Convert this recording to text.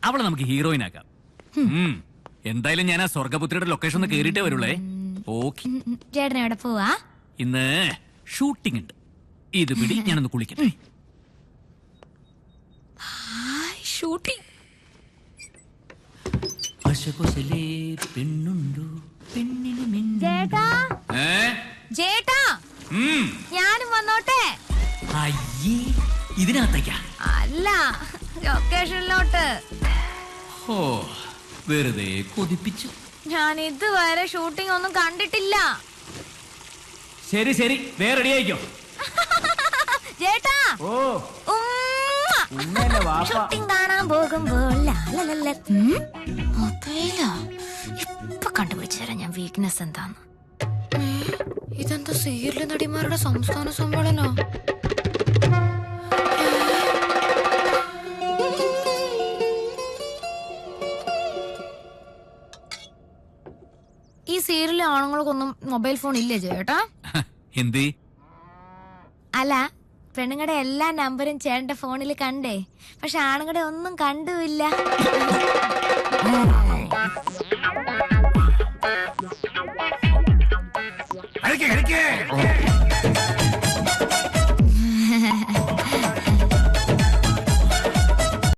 അവളെ നമുക്ക് ഹീറോയിൻ ആക്കാം. എന്തായാലും ഞാൻ ആ സ്വർഗപുത്രിയുടെ ലൊക്കേഷൻ ഒന്ന് കേറിയിട്ടേ വരുള്ളേ. ഓക്കെ. ചേട്ടൻ എവിടെ പോവാ? ഇന്ന് ഷൂട്ടിംഗ് ഉണ്ട്. ഇത് പിടി, ഞാനൊന്ന് കുളിക്കട്ടെ. ഷൂട്ടിംഗ്. ചേട്ടാ ചേട്ടാ, ഞാനും വന്നോട്ടെ? അയ്യേ, ഇതിനകത്തേക്കാ? അല്ല, ലൊക്കേഷനിലോട്ട്. ഓ, വെറുതെ കൊതിപ്പിച്ചു. ഞാൻ ഇതുവരെ ഷൂട്ടിംഗ് ഒന്നും കണ്ടിട്ടില്ല. ശരി ശരി, വേറെ റെഡി ആയിക്കോ. ചേട്ടാ, ഓ, ഷൂട്ടിംഗ് കാണാൻ പോകുമ്പോൾ ഇപ്പൊ കണ്ടുപിടിച്ചു തരാം ഞാൻ വീക്ക്നെസ് എന്താന്ന്. ഇതെന്താ സീരിയൽ നടിമാരുടെ സംസ്ഥാന സമ്മേളനോ? ഈ സീരിയലിലെ ആണുങ്ങൾക്കൊന്നും മൊബൈൽ ഫോൺ ഇല്ലേ ചേട്ടാ? ഹിന്ദി അല്ല, പെണ്ണുങ്ങളുടെ എല്ലാ നമ്പറും ചേട്ടന്റെ ഫോണിൽ കണ്ടേ, പക്ഷെ ആണുങ്ങളുടെ ഒന്നും കണ്ടുമില്ല. കഴിക്കേ